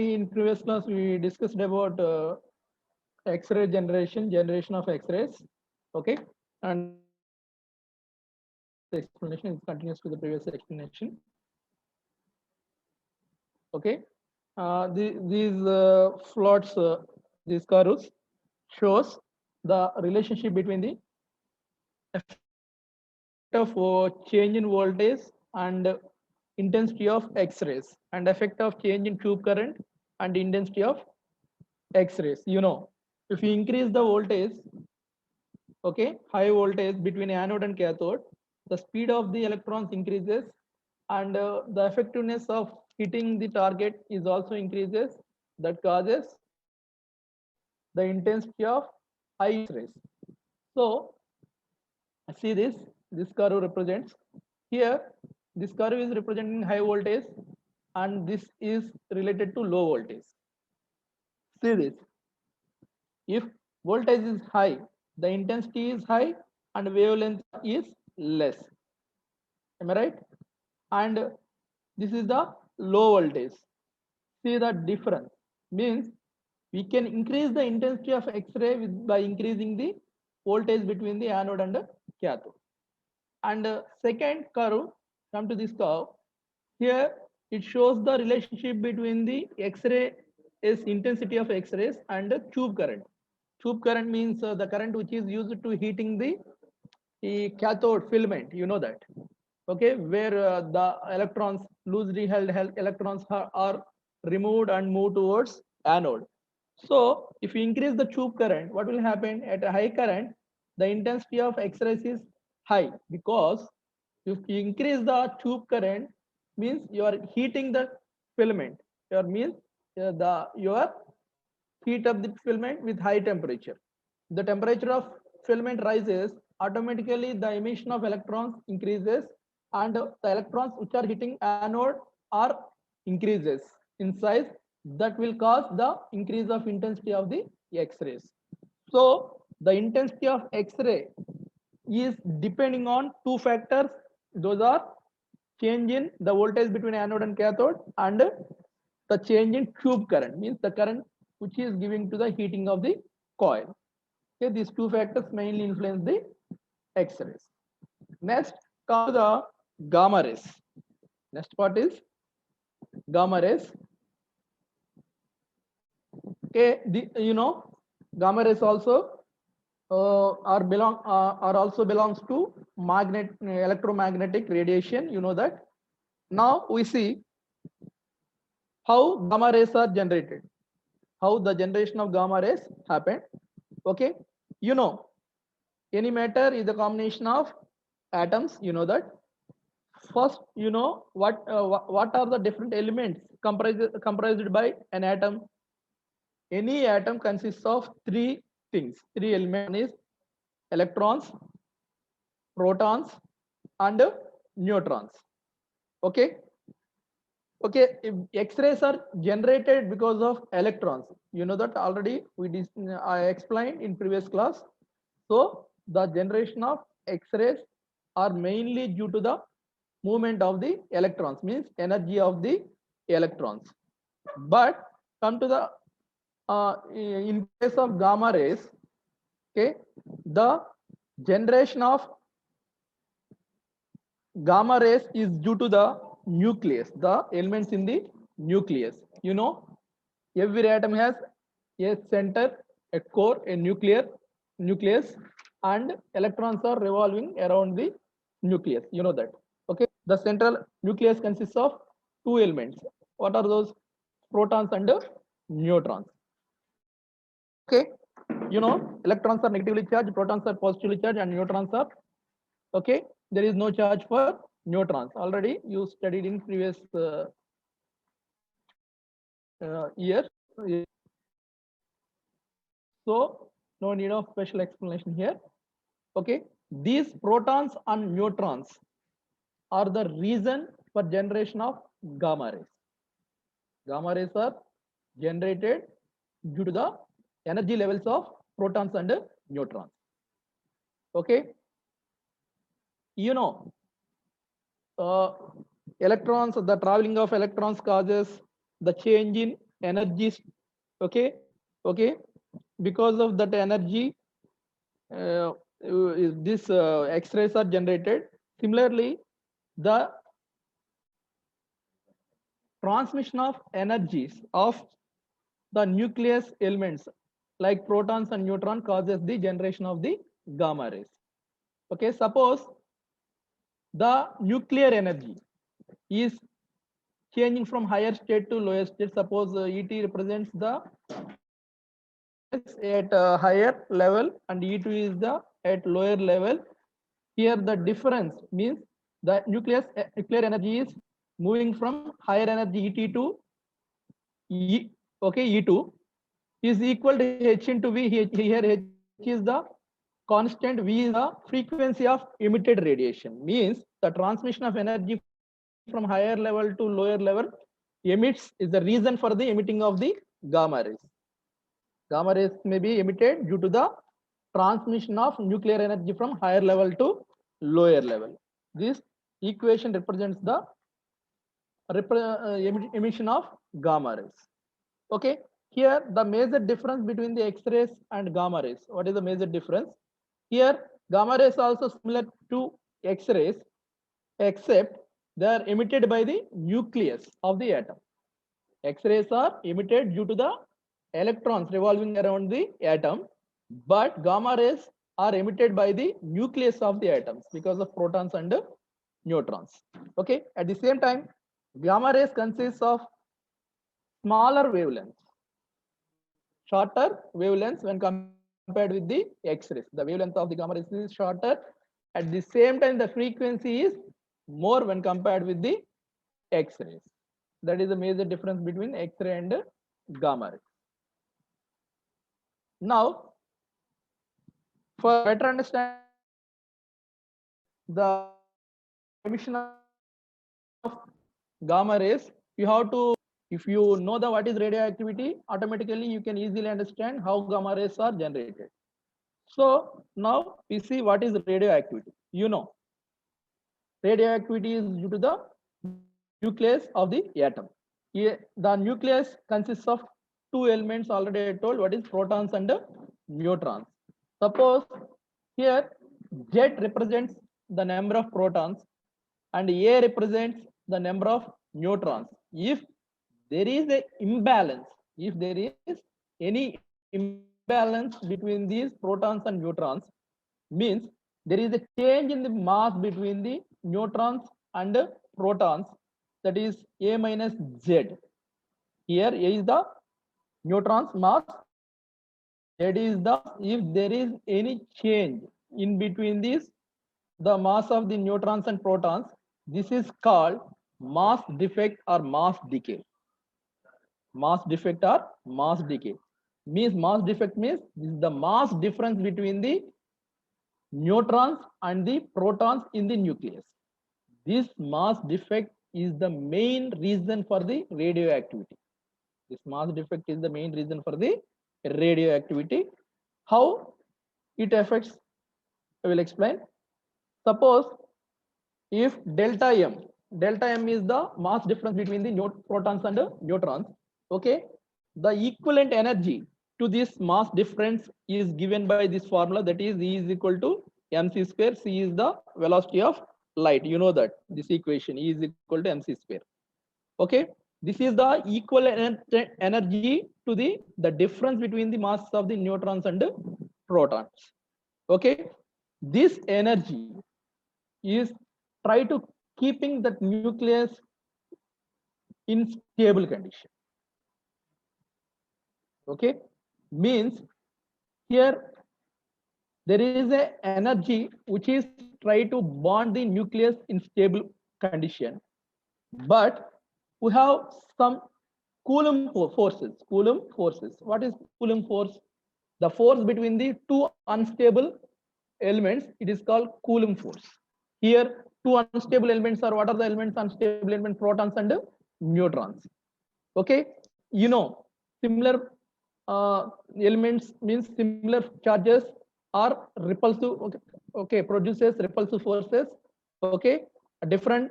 in previous class we discussed about X-ray generation of X-rays. Okay, and explanation is continuous to the previous explanation. Okay, these plots, these curves shows the relationship between the effect of change in voltage and intensity of X-rays, and effect of change in tube current and intensity of X-rays. You know, if you increase the voltage, okay, high voltage between anode and cathode, the speed of the electrons increases, and the effectiveness of hitting the target is also increases. That causes the intensity of high X-rays. So see this curve represents here, this curve is representing high voltage, and this is related to low voltage. See this, if voltage is high, the intensity is high and wavelength is less. Am I right? And this is the low voltage. See the difference, means we can increase the intensity of X-ray by increasing the voltage between the anode and the cathode. And second curve, come to this curve. Here it shows the relationship between the X-ray is intensity of X-rays and the tube current. Tube current means the current which is used to heating the cathode filament. You know that, okay, where the electrons, loosely held electrons are removed and moved towards anode. So if you increase the tube current, what will happen? At a high current, the intensity of X-rays is high, because if you increase the tube current, means you are heating the filament. Your means you are heat up the filament with high temperature. The temperature of filament rises, automatically the emission of electrons increases, and the electrons which are hitting anode are increases in size. That will cause the increase of intensity of the X-rays. So the intensity of X-ray is depending on two factors. Those are change in the voltage between anode and cathode, and the change in tube current, means the current which is giving to the heating of the coil. Okay, these two factors mainly influence the X-rays. Next, come to the gamma rays. Next part is gamma rays. Okay, you know, gamma rays also are also belongs to electromagnetic radiation. You know that. Now we see how gamma rays are generated, how the generation of gamma rays happen. Okay, you know, any matter is a combination of atoms. You know that. First, you know what are the different elements comprised by an atom? Any atom consists of three things, three elements. One is electrons, protons, and neutrons. Okay. Okay, X-rays are generated because of electrons. You know that already. I explained in previous class. So the generation of X-rays are mainly due to the movement of the electrons, means energy of the electrons. But come to the in case of gamma rays, okay, the generation of gamma rays is due to the nucleus, the elements in the nucleus. You know, every atom has a center, a core, a nucleus, and electrons are revolving around the nucleus. You know that. Okay, the central nucleus consists of two elements. What are those? Protons and neutrons. Okay, you know, electrons are negatively charged, protons are positively charged, and neutrons are, okay, there is no charge for neutrons. Already you studied in previous year. So no need of special explanation here. Okay, these protons and neutrons are the reason for generation of gamma rays. Gamma rays are generated due to the energy levels of protons and neutrons. Okay, you know, electrons, the traveling of electrons causes the change in energy, okay, okay, because of that energy, this X-rays are generated. Similarly, the transmission of energies of the nucleus elements like protons and neutrons causes the generation of the gamma rays. Okay, suppose the nuclear energy is changing from higher state to lower state. Suppose ET represents the nucleus at a higher level and E2 is the at lower level. Here the difference means the nuclear energy is moving from higher energy ET to E, okay, E2 is equal to H into V. Here H is the constant, V is the frequency of emitted radiation. Means the transmission of energy from higher level to lower level emits is the reason for the emitting of the gamma rays. Gamma rays may be emitted due to the transmission of nuclear energy from higher level to lower level. This equation represents the emission of gamma rays. Okay, here the major difference between the X-rays and gamma rays. What is the major difference? Here gamma rays also similar to X-rays, except they are emitted by the nucleus of the atom. X-rays are emitted due to the electrons revolving around the atom, but gamma rays are emitted by the nucleus of the atoms because of protons and neutrons. Okay, at the same time, gamma rays consists of smaller wavelengths, shorter wavelengths when compared with the X-rays. The wavelength of the gamma rays is shorter. At the same time, the frequency is more when compared with the X-rays. That is the major difference between X-ray and gamma rays. Now, for better understanding the emission of gamma rays, you have to, if you know the what is radioactivity, automatically you can easily understand how gamma rays are generated. So now we see what is radioactivity. You know, radioactivity is due to the nucleus of the atom. The nucleus consists of two elements already I told, what is protons and neutrons. Suppose here Z represents the number of protons and A represents the number of neutrons. If there is a imbalance, if there is any imbalance between these protons and neutrons, means there is a change in the mass between the neutrons and protons, that is A minus Z. Here A is the neutron's mass, Z is the, if there is any change in between these, the mass of the neutrons and protons, this is called mass defect or mass decay. Mass defect or mass decay means, mass defect means this is the mass difference between the neutrons and the protons in the nucleus. This mass defect is the main reason for the radioactivity. This mass defect is the main reason for the radioactivity. How it affects, I will explain. Suppose if delta M is the mass difference between the protons and neutrons. Okay, the equivalent energy to this mass difference is given by this formula, that is E is equal to mc square. C is the velocity of light. You know that this equation, E is equal to mc square. Okay, this is the equivalent energy to the difference between the masses of the neutrons and protons. Okay, this energy is try to keeping that nucleus in stable condition. Okay, means here there is a energy which is try to bond the nucleus in stable condition, but we have some Coulomb forces. Coulomb forces. What is Coulomb force? The force between the two unstable elements, it is called Coulomb force. Here two unstable elements are, what are the elements? Unstable element, protons and neutrons. Okay, you know, similar elements means similar charges are repulsive. Okay, produces repulsive forces. Okay, different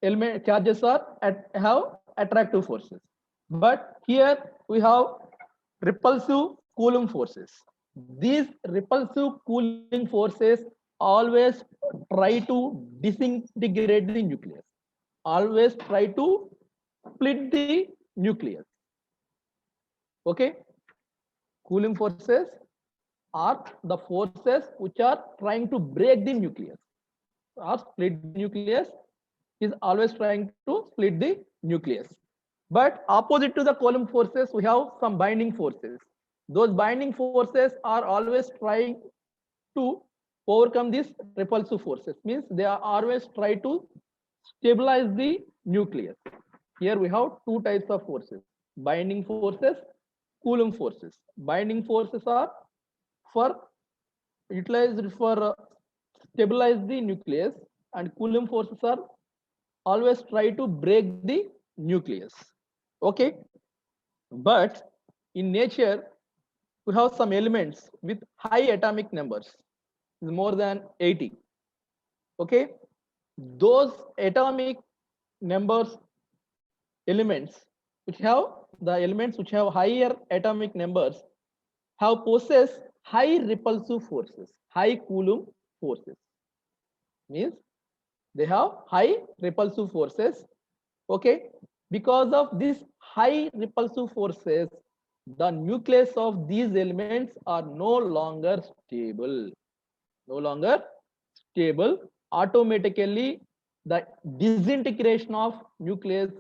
element charges are have attractive forces. But here we have repulsive Coulomb forces. These repulsive cooling forces always try to disintegrate the nucleus, always try to split the nucleus. Okay, Coulomb forces are the forces which are trying to break the nucleus or split the nucleus, is always trying to split the nucleus. But opposite to the Coulomb forces, we have some binding forces. Those binding forces are always trying to overcome these repulsive forces. Means they are always try to stabilize the nucleus. Here we have two types of forces: binding forces, Coulomb forces. Binding forces are for utilized for stabilize the nucleus, and Coulomb forces are always try to break the nucleus. Okay, but in nature we have some elements with high atomic numbers, more than 80. Okay, those atomic numbers elements which have the elements which have higher atomic numbers have possess high repulsive forces, high Coulomb forces. Means they have high repulsive forces. Okay, because of this high repulsive forces, the nucleus of these elements are no longer stable, no longer stable. Automatically the disintegration of nucleus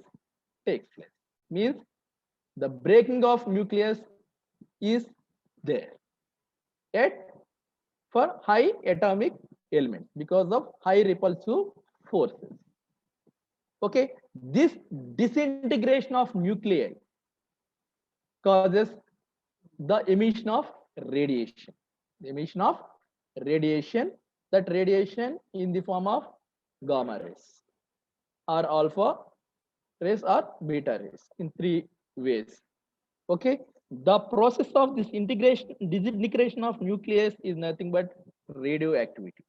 takes place. Means the breaking of nucleus is there at for high atomic elements because of high repulsive forces. Okay, this disintegration of nuclei causes the emission of radiation. The emission of radiation, that radiation in the form of gamma rays or alpha rays or beta rays in three ways. Okay, the process of this integration, disintegration of nucleus is nothing but radioactivity.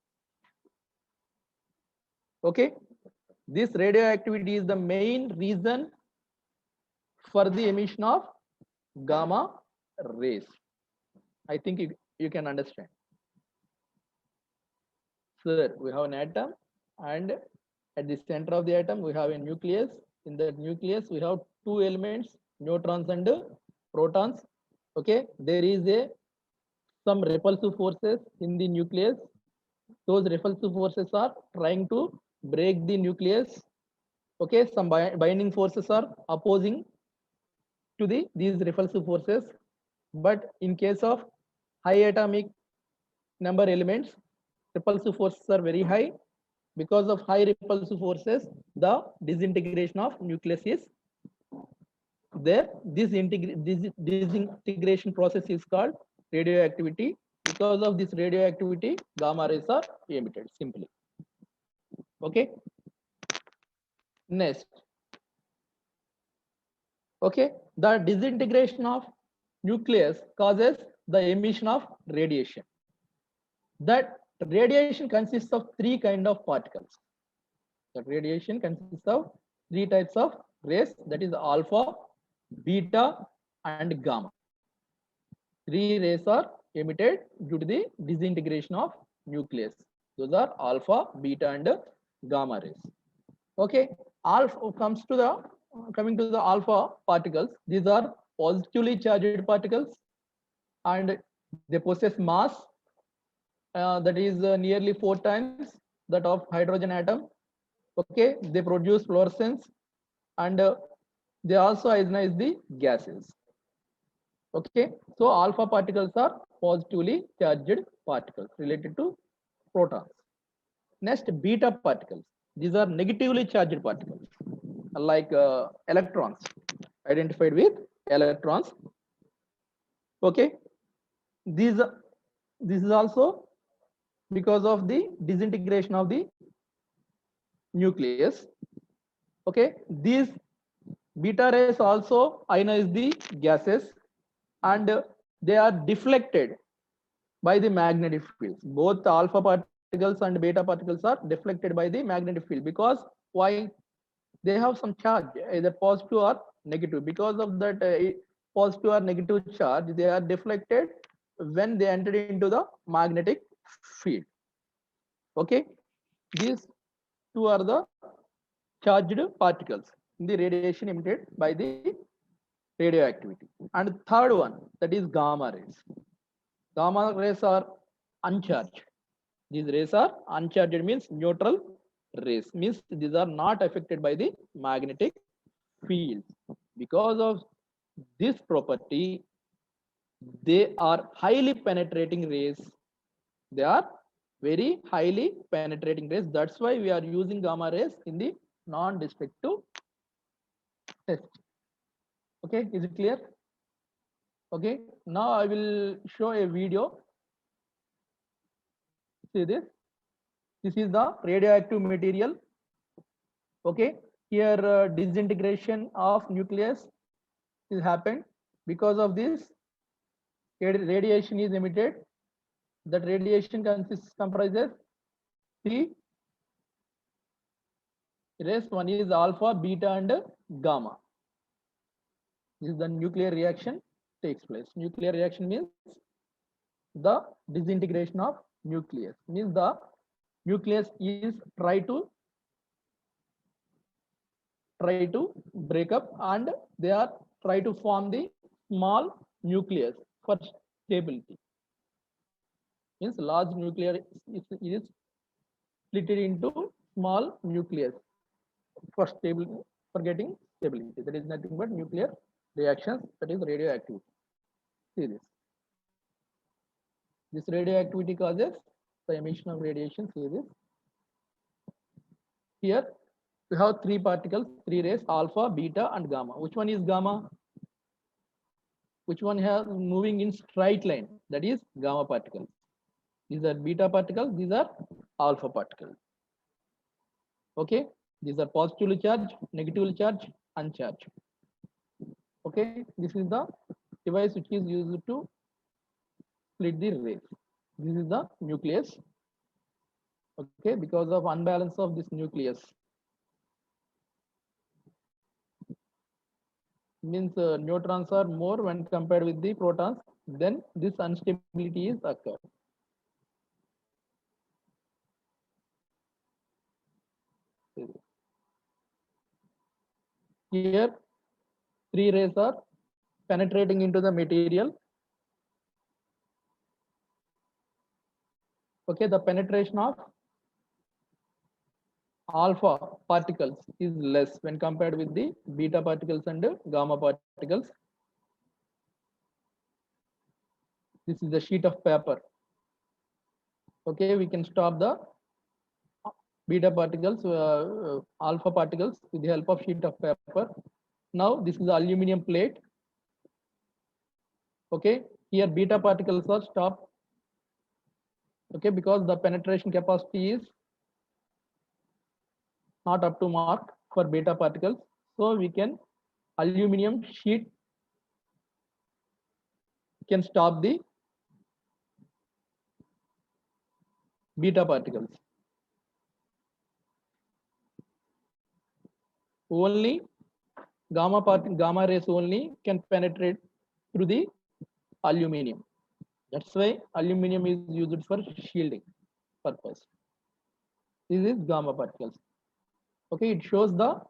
Okay, this radioactivity is the main reason for the emission of gamma rays. I think you can understand. Sir, we have an atom, and at the center of the atom we have a nucleus. In that nucleus we have two elements, neutrons and protons. Okay, there is a some repulsive forces in the nucleus. Those repulsive forces are trying to break the nucleus. Okay, some binding forces are opposing to these repulsive forces. But in case of high atomic number elements, repulsive forces are very high. Because of high repulsive forces, the disintegration of nucleus is there. This disintegration process is called radioactivity. Because of this radioactivity, gamma rays are emitted simply. Okay, next. Okay, the disintegration of nucleus causes the emission of radiation. That radiation consists of three kind of particles. That radiation consists of three types of rays, that is alpha, beta and gamma. Three rays are emitted due to the disintegration of nucleus. Those are alpha, beta and gamma rays. Okay, alpha comes to the coming to the alpha particles. These are positively charged particles and they possess mass that is nearly 4 times that of hydrogen atom. Okay, they produce fluorescence and they also ionize the gases. Okay, so alpha particles are positively charged particles related to protons. Next, beta particles. These are negatively charged particles like electrons, identified with electrons. Okay, these this is also because of the disintegration of the nucleus. Okay, these beta rays also ionize the gases and they are deflected by the magnetic fields. Both alpha particles and beta particles are deflected by the magnetic field. Because why? They have some charge, either positive or negative. Because of that positive or negative charge, they are deflected when they enter into the magnetic field. Okay, these two are the charged particles in the radiation emitted by the radioactivity. And third one, that is gamma rays. Gamma rays are uncharged. These rays are uncharged, means neutral rays, means these are not affected by the magnetic field. Because of this property, they are highly penetrating rays. They are very highly penetrating rays. That's why we are using gamma rays in the non-destructive test. Okay, is it clear? Okay, now I will show a video. See this. This is the radioactive material. Okay, here disintegration of nucleus is happened. Because of this, radiation is emitted. That radiation comprises three rays. One is alpha, beta, and gamma. This is the nuclear reaction takes place. Nuclear reaction means the disintegration of nucleus, means the nucleus is try to break up, and they are try to form the small nucleus for stability. Means large nuclear is split into small nucleus for stable, for getting stability. That is nothing but nuclear reactions, that is radioactivity. See this. This radioactivity causes the emission of radiation. See this. Here we have three particles, three rays, alpha, beta, and gamma. Which one is gamma? Which one has moving in straight line? That is gamma particles. These are beta particles, these are alpha particles. Okay, these are positively charged, negatively charged, uncharged. Okay, this is the device which is used to split the rays. This is the nucleus. Okay, because of unbalance of this nucleus, means neutrons are more when compared with the protons, then this instability is occurred. Here three rays are penetrating into the material. Okay, the penetration of alpha particles is less when compared with the beta particles and gamma particles. This is a sheet of paper. Okay, we can stop the beta particles, alpha particles with the help of sheet of paper. Now this is the aluminum plate. Okay, here beta particles are stopped. Okay, because the penetration capacity is not up to mark for beta particles, so we can aluminum sheet can stop the beta particles. Only gamma rays only can penetrate through the aluminum. That's why aluminum is used for shielding purpose. This is gamma particles. Okay, it shows the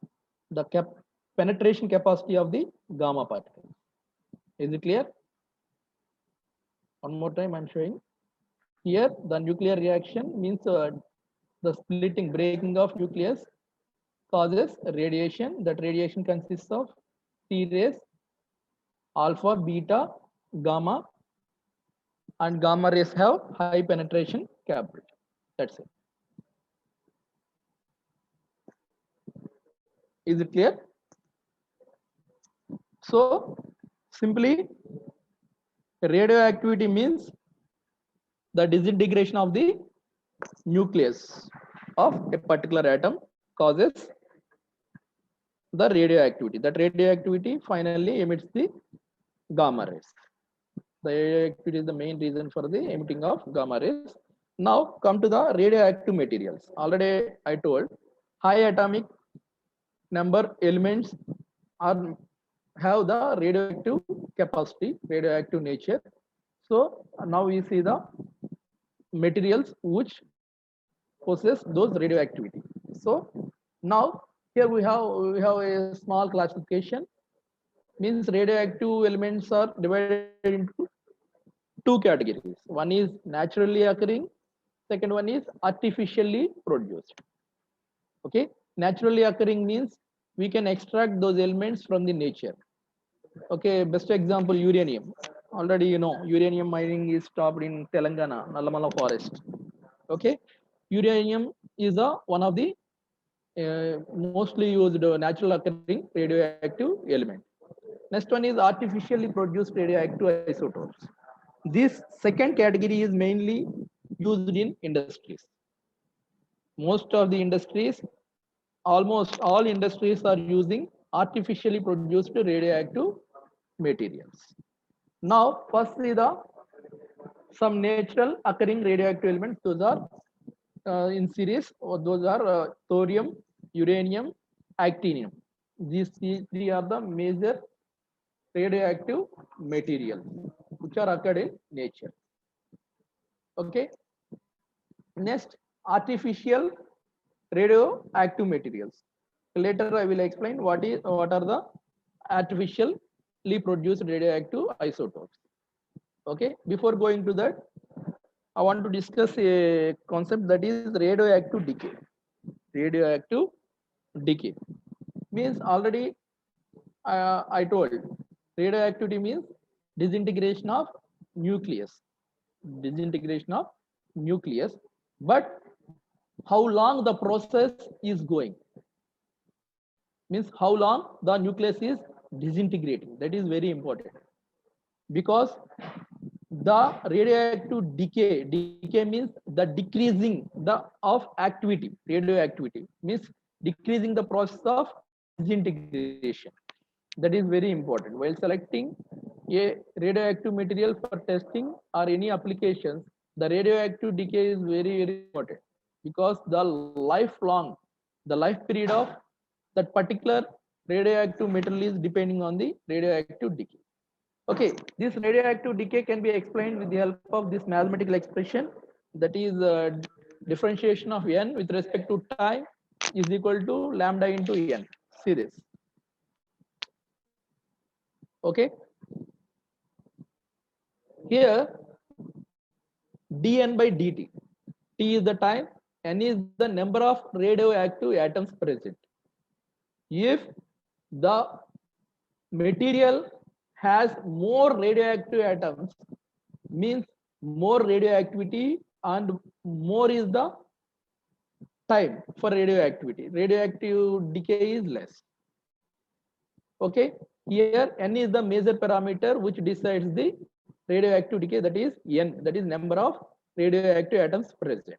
penetration capacity of the gamma particles. Is it clear? One more time I'm showing. Here the nuclear reaction means the splitting, breaking of nucleus causes radiation. That radiation consists of three rays, alpha, beta, gamma, and gamma rays have high penetration capability. That's it. Is it clear? So simply radioactivity means the disintegration of the nucleus of a particular atom causes the radioactivity. That radioactivity finally emits the gamma rays. The radioactivity is the main reason for the emitting of gamma rays. Now come to the radioactive materials. Already I told high atomic number elements are have the radioactive capacity, radioactive nature. So now we see the materials which possess those radioactivity. So now here we have a small classification. Means radioactive elements are divided into two categories. One is naturally occurring, second one is artificially produced. Okay, naturally occurring means we can extract those elements from the nature. Okay, best example uranium. Already you know uranium mining is stopped in Telangana, Nallamala forest. Okay, uranium is a one of the mostly used natural occurring radioactive element. Next one is artificially produced radioactive isotopes. This second category is mainly used in industries. Most of the industries, almost all industries are using artificially produced radioactive materials. Now, first see the some natural occurring radioactive elements. Those are in series, or those are thorium, uranium, actinium. These three are the major radioactive materials which are occurred in nature. Okay. Next, artificial radioactive materials. Later, I will explain what are the artificially produced radioactive isotopes. Okay. Before going to that, I want to discuss a concept that is radioactive decay. Radioactive decay means already I told radioactivity means disintegration of nucleus. Disintegration of nucleus, but how long the process is going means how long the nucleus is disintegrating. That is very important because the radioactive decay means the decreasing the of activity, radioactivity means decreasing the process of disintegration. That is very important while selecting a radioactive material for testing or any applications. The radioactive decay is very important because the lifelong, the life period of that particular radioactive material is depending on the radioactive decay. Okay, this radioactive decay can be explained with the help of this mathematical expression, that is differentiation of n with respect to time is equal to lambda into n. See this. Okay, here dn by dt, t is the time, n is the number of radioactive atoms present. If the material has more radioactive atoms, means more radioactivity and more is the time for radioactivity. Radioactive decay is less. Okay, here n is the major parameter which decides the radioactive decay, that is n, that is number of radioactive atoms present.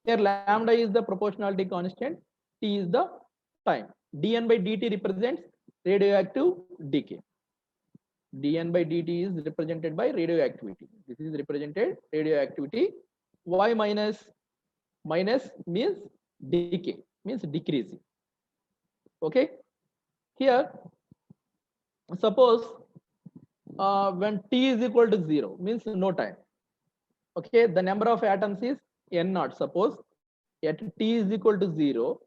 Here lambda is the proportionality constant, t is the time. dn by dt represents radioactive decay. dn by dt is represented by radioactivity. This is represented radioactivity. Y minus means decay, means decreasing. Okay, here suppose when t is equal to 0 means no time. Okay, the number of atoms is n naught. Suppose at t is equal to 0,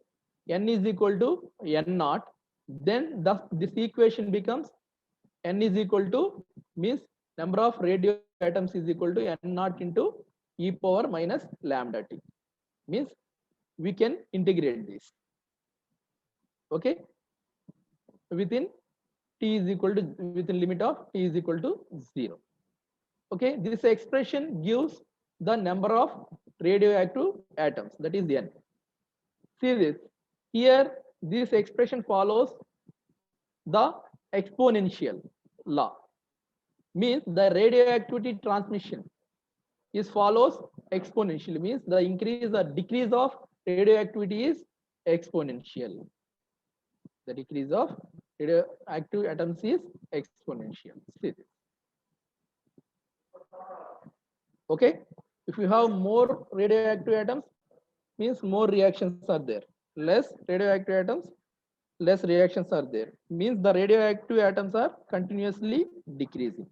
n is equal to n naught, then this equation becomes n is equal to means number of radio atoms is equal to n naught into e power minus lambda t, means we can integrate this. Okay, within t is equal to, within limit of t is equal to 0. Okay, this expression gives the number of radioactive atoms, that is n. See this, here this expression follows the exponential law, means the radioactivity transmission is follows exponentially, means the increase or decrease of radioactivity is exponential. The decrease of radioactive atoms is exponential. See this. Okay, if you have more radioactive atoms, means more reactions are there. Less radioactive atoms, less reactions are there. Means the radioactive atoms are continuously decreasing.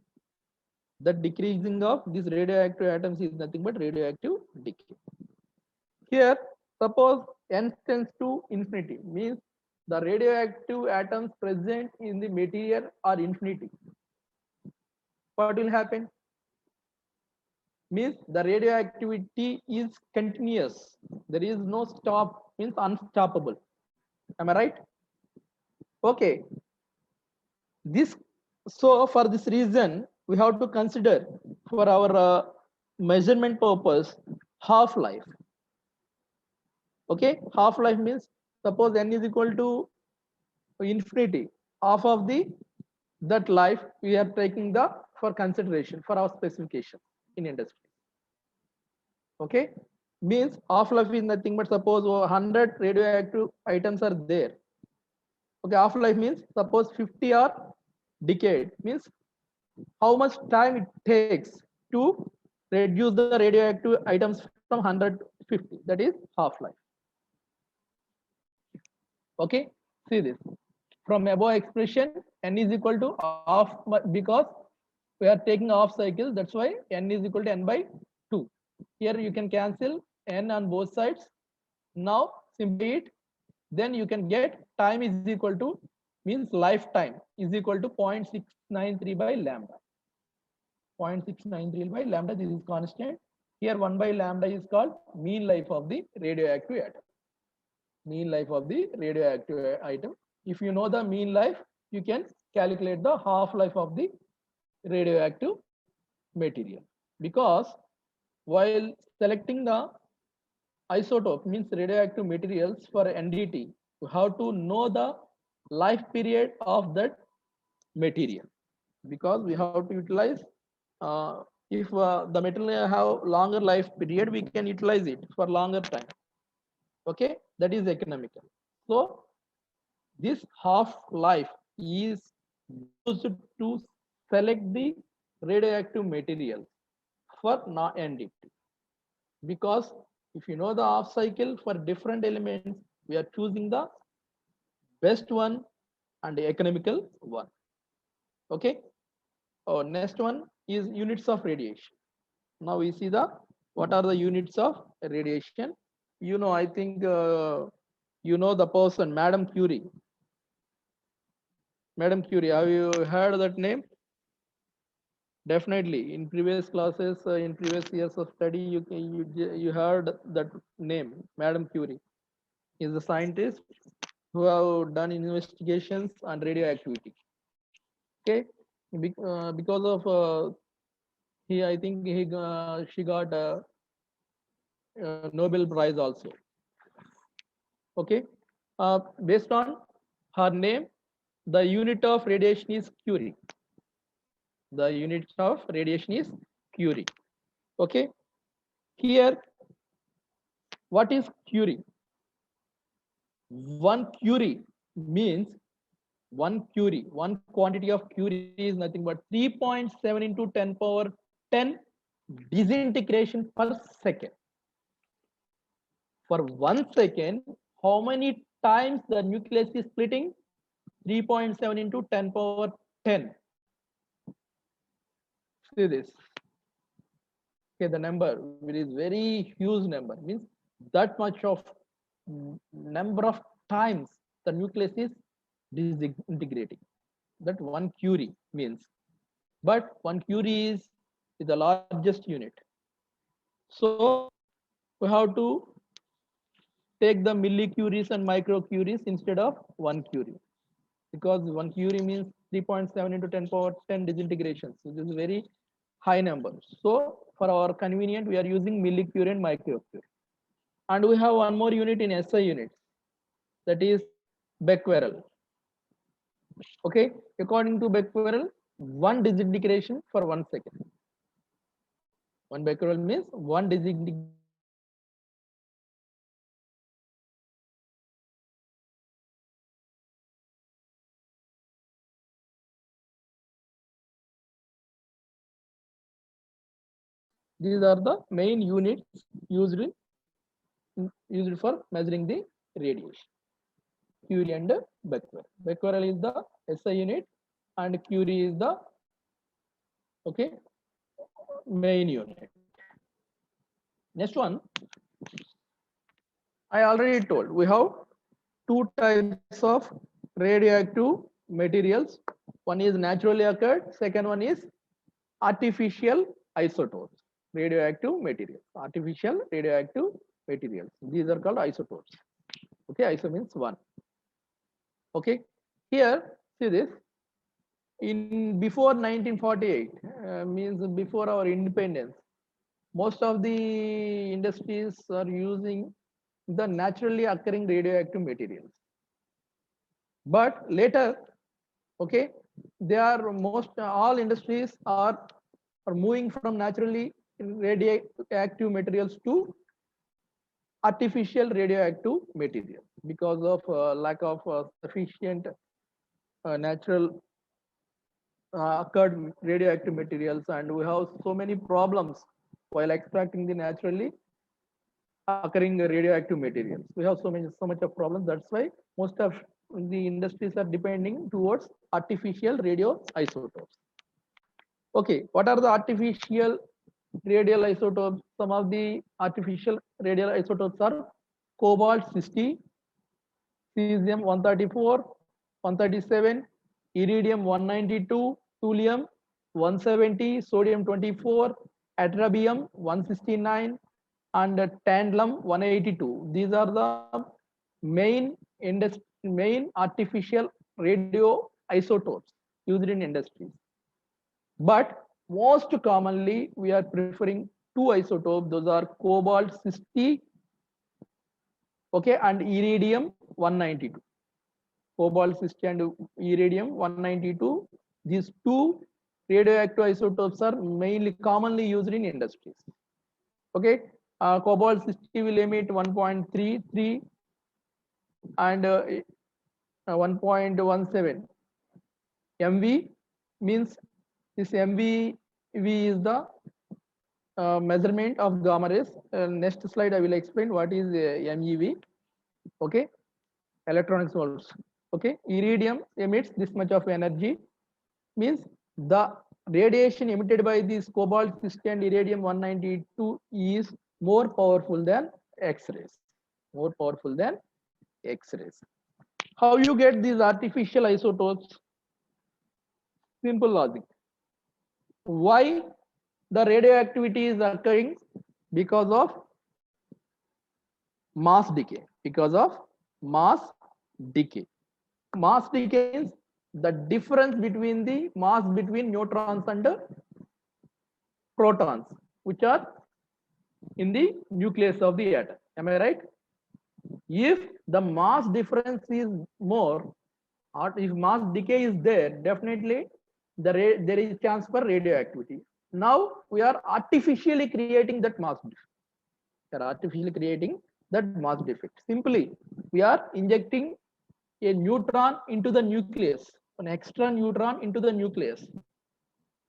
The decreasing of these radioactive atoms is nothing but radioactive decay. Here, suppose n tends to infinity, means the radioactive atoms present in the material are infinity. What will happen? Means the radioactivity is continuous. There is no stop, means unstoppable. Am I right? Okay. This, so for this reason, we have to consider for our measurement purpose half-life. Okay, half-life means suppose n is equal to infinity, half of the that life we are taking the for consideration for our specification in industry. Okay, means half-life is nothing but suppose 100 radioactive items are there. Okay, half-life means suppose 50 are decayed, means how much time it takes to reduce the radioactive items from 150, that is half-life. Okay, see this from above expression n is equal to half, because we are taking half cycle, that's why n is equal to n by 2. Here you can cancel n on both sides. Now simply it, then you can get time is equal to, means lifetime is equal to 0.693 by lambda. 0.693 by lambda, this is constant. Here 1 by lambda is called mean life of the radioactive atom. Mean life of the radioactive item. If you know the mean life, you can calculate the half-life of the radioactive material. Because while selecting the isotope, means radioactive materials for NDT, you have to know the life period of that material, because we have to utilize if the material have longer life period, we can utilize it for longer time. Okay, that is economical. So this half life is used to select the radioactive material for NDT. Because if you know the half cycle for different elements, we are choosing the best one and the economical one. Okay. Oh, next one is units of radiation. Now we see the what are the units of radiation. You know, I think you know the person, Madam Curie. Madam Curie, have you heard that name? Definitely, in previous classes, in previous years of study, you heard that name, Madam Curie. Is the scientist who have done investigations on radioactivity. Okay, because of he, I think she got a Nobel Prize also. Okay, based on her name, the unit of radiation is Curie. The unit of radiation is Curie. Okay, here what is Curie? One Curie means one Curie, one quantity of Curie is nothing but 3.7 into 10 power 10 disintegration per second. For 1 second, how many times the nucleus is splitting? 3.7 into 10 power 10. See this. Okay, the number, it is very huge number, means that much of number of times the nucleus is disintegrating. That one Curie means. But one Curie is the largest unit. So we have to take the millicuries and microcuries instead of one Curie, because one Curie means 3.7 into 10 power 10 disintegration. So this is very high number. So for our convenient, we are using millicurie and microcurie. And we have one more unit in SI units, that is becquerel. Okay, according to becquerel, one disintegration for 1 second. One becquerel means one disintegration. These are the main units used for measuring the radiation. Curie and becquerel. Becquerel is the SI unit and Curie is the okay main unit. Next one, I already told we have two types of radioactive materials. One is naturally occurred, second one is artificial isotopes. Radioactive materials, artificial radioactive materials. These are called isotopes. Okay, iso means one. Okay, here see this. In before 1948 means before our independence, most of the industries are using the naturally occurring radioactive materials. But later, okay, they are most all industries are moving from naturally radioactive materials to artificial radioactive material because of lack of sufficient natural occurred radioactive materials, and we have so many problems while extracting the naturally occurring radioactive materials. We have so much of problems. That's why most of the industries are depending towards artificial radioisotopes. Okay, what are the artificial radial isotopes? Some of the artificial radial isotopes are cobalt 60, cesium 134, 137, iridium 192, thulium 170, sodium 24, ytterbium 169, and tantalum 182. These are the main artificial radio isotopes used in industries. But most commonly, we are preferring two isotopes. Those are cobalt 60, okay, and iridium 192. Cobalt 60 and iridium 192. These two radioactive isotopes are mainly commonly used in industries. Okay, cobalt 60 will emit 1.33 and 1.17 MV, means this MV is the measurement of gamma rays. Next slide I will explain what is MeV. Okay, electronics volts. Okay, iridium emits this much of energy, means the radiation emitted by this cobalt 60 and iridium 192 is more powerful than X-rays. More powerful than X-rays. How you get these artificial isotopes? Simple logic. Why the radioactivity is occurring? Because of mass decay. Because of mass decay. Mass decay means the difference between the mass between neutrons and protons, which are in the nucleus of the atom. Am I right? If the mass difference is more, or if mass decay is there, definitely there is chance for radioactivity. Now we are artificially creating that mass defect. We are artificially creating that mass defect. Simply, we are injecting a neutron into the nucleus, an extra neutron into the nucleus.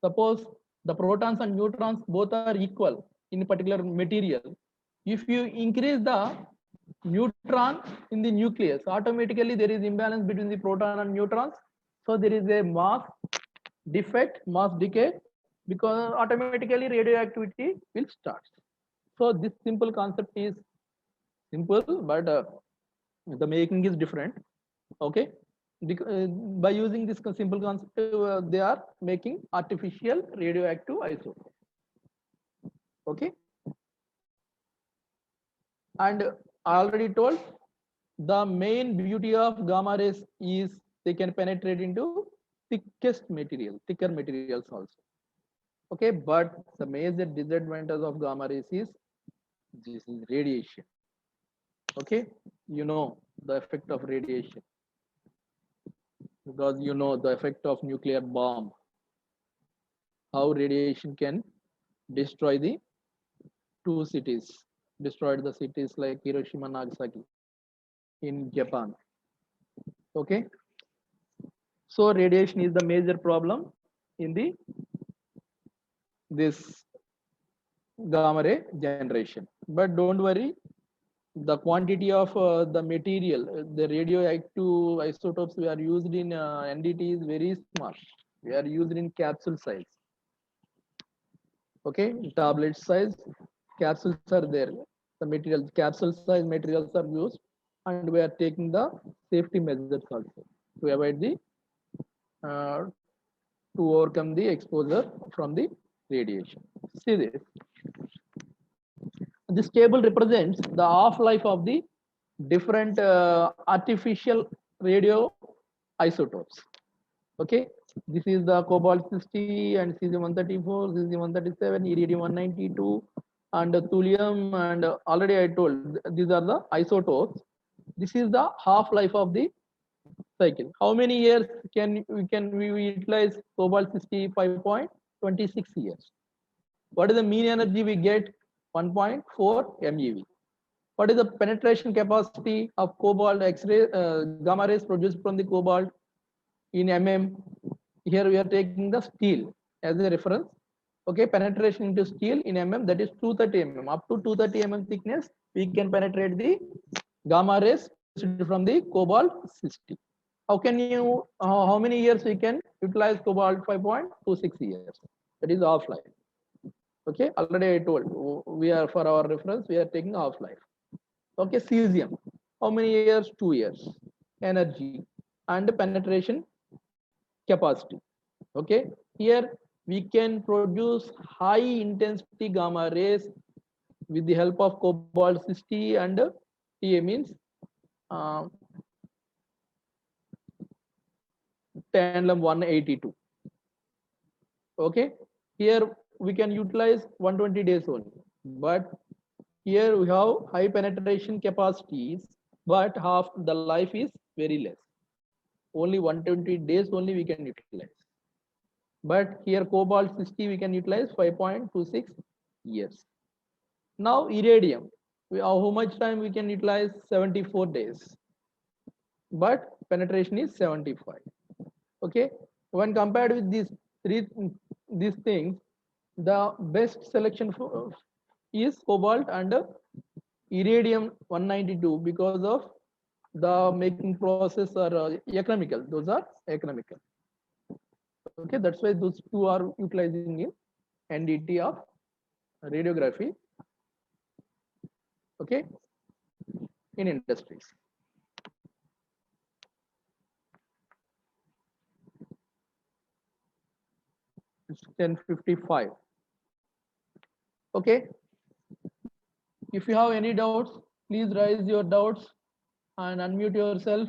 Suppose the protons and neutrons both are equal in a particular material. If you increase the neutron in the nucleus, automatically there is imbalance between the proton and neutrons. So there is a mass defect, mass decay, because automatically radioactivity will start. So this simple concept is simple, but the making is different. Okay, by using this simple concept, they are making artificial radioactive isotope. Okay, and I already told the main beauty of gamma rays is they can penetrate into thickest material, thicker materials also. Okay, but the major disadvantage of gamma rays is this is radiation. Okay, you know the effect of radiation, because you know the effect of nuclear bomb, how radiation can destroy the two cities, destroyed the cities like Hiroshima, Nagasaki in Japan. Okay, so radiation is the major problem in the this gamma ray generation. But don't worry, the quantity of the material, the radioactive isotopes we are used in NDT is very small. We are used in capsule size. Okay, tablet size, capsules are there. The material, capsule size materials are used, and we are taking the safety measures also to avoid the uh, to overcome the exposure from the radiation. See this. This table represents the half-life of the different artificial radio isotopes. Okay, this is the cobalt 60 and cesium-134, cesium-137, iridium-192, and thulium. And already I told these are the isotopes. This is the half-life of the cycle. How many years we utilize cobalt 60? 5.26 years. What is the mean energy we get? 1.4 MeV. What is the penetration capacity of cobalt X-ray, gamma rays produced from the cobalt in mm? Here we are taking the steel as a reference. Okay, penetration into steel in mm, that is 230 mm. Up to 230 mm thickness, we can penetrate the gamma rays from the cobalt 60. How can you? How many years we can utilize cobalt? 5.26 years. That is half life. Okay, already I told we are, for our reference, we are taking half life. Okay, cesium. How many years? 2 years. Energy and penetration capacity. Okay, here we can produce high intensity gamma rays with the help of cobalt 60 and Ta means uh, tantalum 182. Okay, here we can utilize 120 days only, but here we have high penetration capacities, but half the life is very less. Only 120 days only we can utilize. But here cobalt 60 we can utilize 5.26 years. Now iridium, how much time we can utilize? 74 days, but penetration is 75. Okay, when compared with these things, the best selection is cobalt and iridium 192 because of the making process are economical. Those are economical. Okay, that's why those two are utilizing in NDT of radiography. Okay, in industries. It's 10:55. Okay, if you have any doubts, please raise your doubts and unmute yourself.